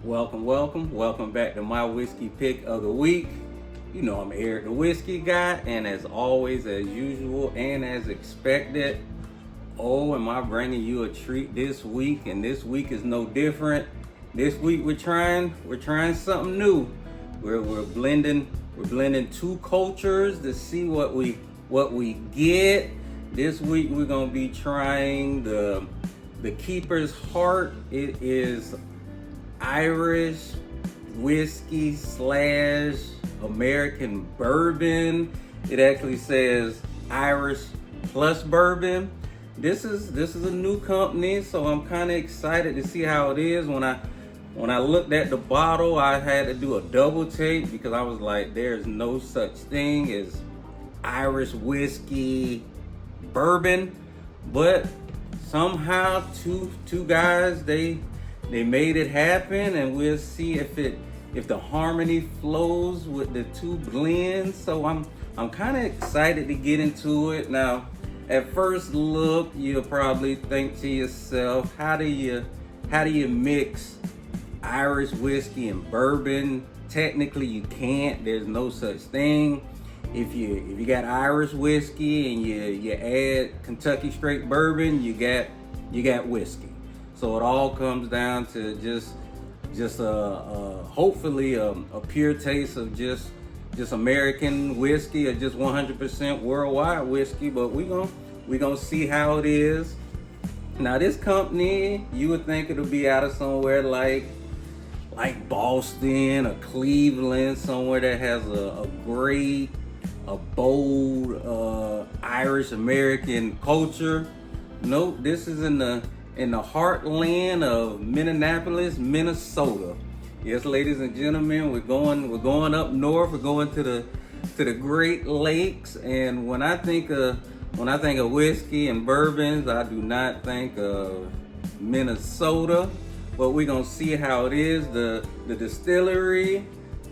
Welcome back to my whiskey pick of the week. You know I'm Eric the Whiskey Guy, and as always, as usual, and as expected, am I bringing you a treat this week? And this week is no different. This week we're trying something new. We're blending two cultures to see what we get. This week we're gonna be trying the Keeper's Heart. It is Irish whiskey slash American bourbon. It actually says Irish plus bourbon. This is a new company, so I'm kind of excited to see how it is. When I looked at the bottle, I had to do a double take because I was like, there's no such thing as Irish whiskey bourbon, but somehow two guys they made it happen, and we'll see if the harmony flows with the two blends. So I'm kind of excited to get into it. Now, at first look, you'll probably think to yourself, how do you mix Irish whiskey and bourbon? Technically, you can't. There's no such thing. If you got Irish whiskey and you add Kentucky straight bourbon, you got whiskey. So it all comes down to just hopefully a pure taste of just American whiskey, or just 100% worldwide whiskey. But we gonna see how it is. Now, this company, you would think it'll be out of somewhere like Boston or Cleveland, somewhere that has a bold Irish American culture. Nope, this is in the heartland of Minneapolis, Minnesota. Yes, ladies and gentlemen, we're going up north. We're going to the Great Lakes. And when I think of whiskey and bourbons, I do not think of Minnesota. But we're gonna see how it is. The distillery,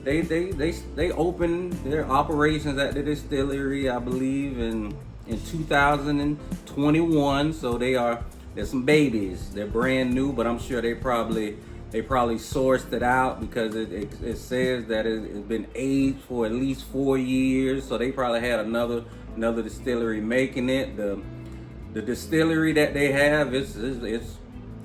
they opened their operations at the distillery, I believe, in 2021. So they're some babies. They're brand new, but I'm sure they probably sourced it out, because it says that it's been aged for at least 4 years. So they probably had another distillery making it. The distillery that they have it's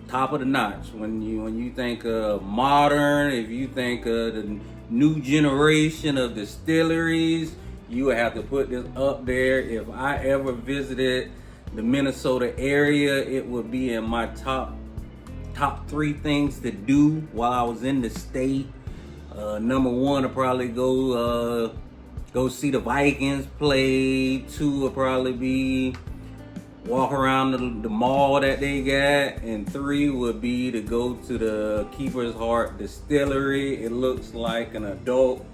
top of the notch. When you think of modern, if you think of the new generation of distilleries, you would have to put this up there. If I ever visited the Minnesota area, it would be in my top 3 things to do while I was in the state. Number 1 would probably go see the Vikings play. 2 would probably be walk around the mall that they got, and 3 would be to go to the Keeper's Heart distillery. It looks like an adult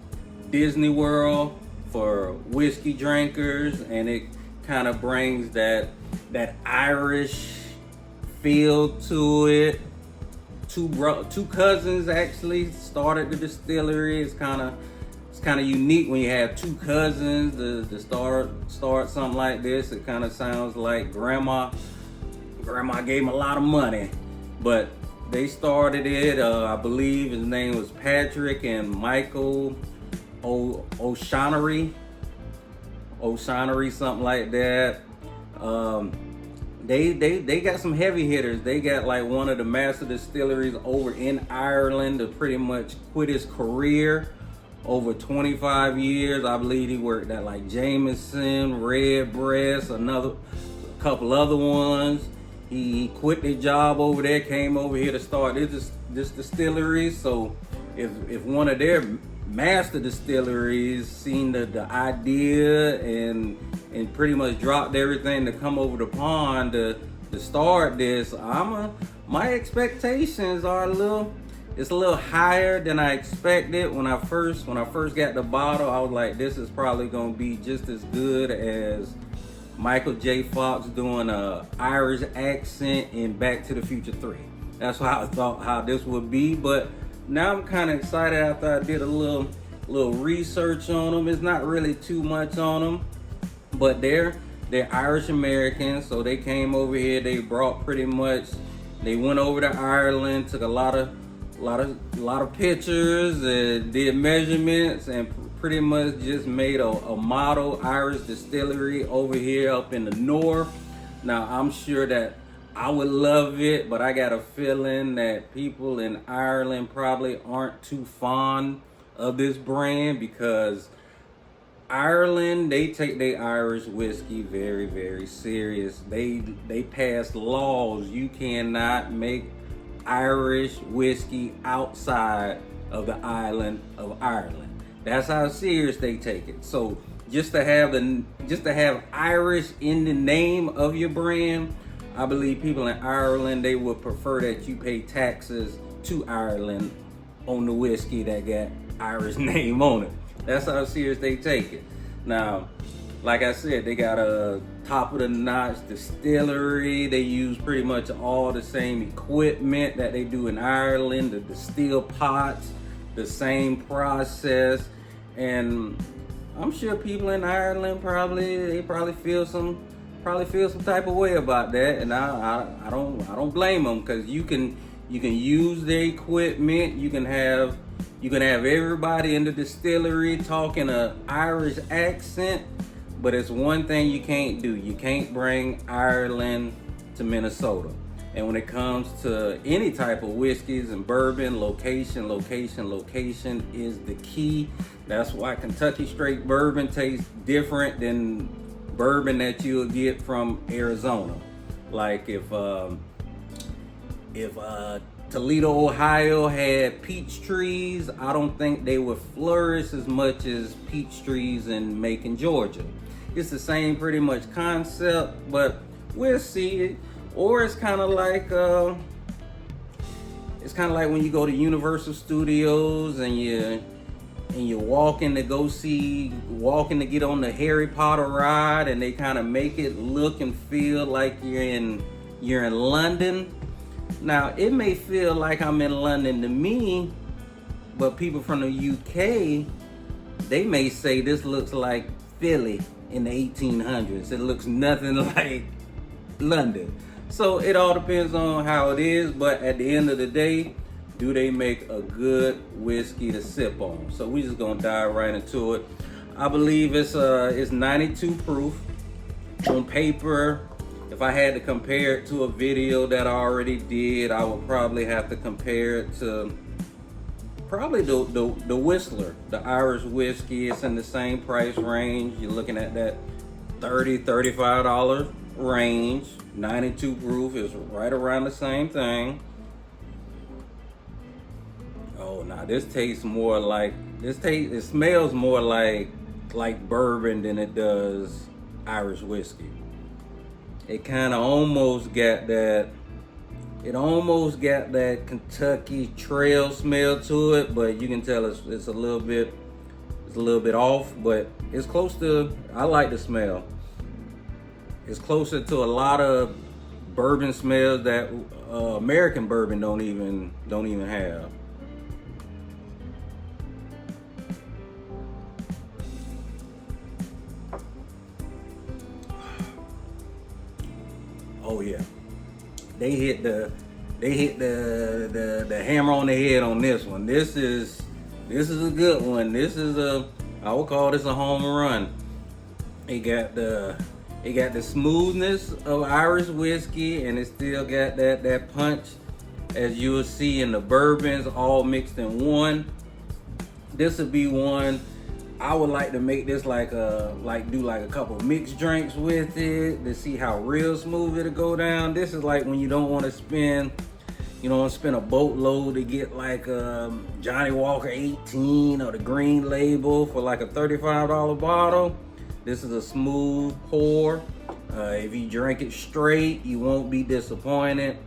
Disney World for whiskey drinkers, and it kind of brings that Irish feel to it. Two cousins actually started the distillery. It's kind of unique when you have 2 cousins to start something like this. It kind of sounds like grandma gave him a lot of money, but they started it. I believe his name was Patrick and Michael O'Shaughnessy, something like that. They got some heavy hitters. They got like one of the master distilleries over in Ireland to pretty much quit his career over 25 years. I believe he worked at like Jameson, Redbreast, a couple other ones. He quit his job over there, came over here to start this distillery. So if one of their master distilleries seen the idea and pretty much dropped everything to come over the pond to start this, my expectations are a little higher than I expected. When I first got the bottle, I was like, this is probably gonna be just as good as Michael J. Fox doing a Irish accent in Back to the Future 3. That's how I thought how this would be. But now I'm kind of excited after I did a little research on them. It's not really too much on them, but they're Irish Americans, so they came over here. They went over to Ireland, took a lot of a lot of pictures and did measurements and pretty much just made a model Irish distillery over here up in the north. Now I'm sure that I would love it, but I got a feeling that people in Ireland probably aren't too fond of this brand because Ireland, they take their Irish whiskey very, very serious. They pass laws. You cannot make Irish whiskey outside of the island of Ireland. That's how serious they take it. So just to have Irish in the name of your brand, I believe people in Ireland, they would prefer that you pay taxes to Ireland on the whiskey that got Irish name on it. That's how serious they take it. Now, like I said, they got a top of the notch distillery. They use pretty much all the same equipment that they do in Ireland, the distill pots, the same process. And I'm sure people in Ireland probably feel some type of way about that, and I don't blame them, because you can use their equipment. You can have everybody in the distillery talking a Irish accent, but it's one thing you can't do. You can't bring Ireland to Minnesota. And when it comes to any type of whiskeys and bourbon, location is the key. That's why Kentucky straight bourbon tastes different than bourbon that you'll get from Arizona. Like if Toledo, Ohio had peach trees, I don't think they would flourish as much as peach trees in Macon, Georgia. It's the same pretty much concept, but we'll see it. Or it's kind of like when you go to Universal Studios and you're walking to get on the Harry Potter ride, and they kind of make it look and feel like you're in London. Now, it may feel like I'm in London to me, but people from the UK, they may say this looks like Philly in the 1800s. It looks nothing like London. So it all depends on how it is, but at the end of the day, do they make a good whiskey to sip on? So we just gonna dive right into it. I believe it's 92 proof. On paper, if I had to compare it to a video that I already did, I would probably have to compare it to probably the Whistler, the Irish whiskey. It's in the same price range. You're looking at that $30-$35 range. 92 proof is right around the same thing. Oh, now this tastes more like it smells more like bourbon than it does Irish whiskey. It kind of almost got that Kentucky trail smell to it, but you can tell it's a little bit off, but it's close to, I like the smell. It's closer to a lot of bourbon smells that American bourbon don't even have. Oh yeah, they hit the hammer on the head on this one. This is a good one. I would call this a home run. It got the smoothness of Irish whiskey, and it still got that punch, as you will see in the bourbons, all mixed in one. This would be one I would like to make this do a couple mixed drinks with it to see how real smooth it'll go down. This is like when you don't want to spend a boatload to get like Johnny Walker 18 or the Green Label for like a $35 bottle. This is a smooth pour. If you drink it straight, you won't be disappointed.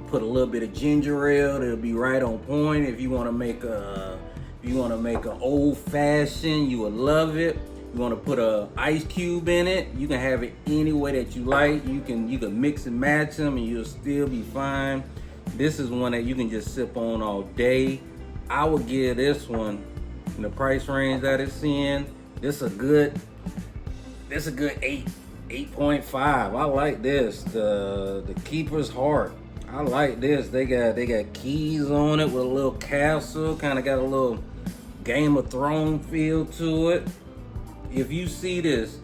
Put a little bit of ginger ale, it'll be right on point. If you want to make an old fashioned, you will love it. You want to put a ice cube in it, you can have it any way that you like. You can mix and match them and you'll still be fine. This is one that you can just sip on all day. I would give this one, in the price range that it's in, this a good 8.5. I like this. The Keeper's Heart. I like this. They got keys on it with a little castle. Kind of got a little Game of Thrones feel to it. If you see this,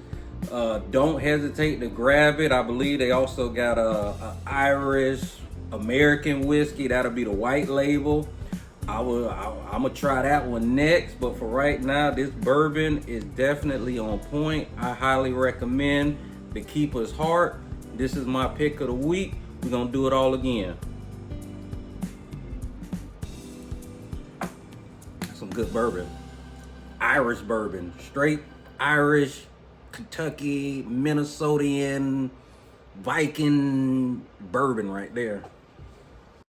don't hesitate to grab it. I believe they also got a Irish American whiskey. That'll be the white label. I'm gonna try that one next, but for right now, this bourbon is definitely on point. I highly recommend the Keeper's Heart. This is my pick of the week. We're gonna do it all again. Some good bourbon. Irish bourbon. Straight Irish, Kentucky, Minnesotan, Viking bourbon right there.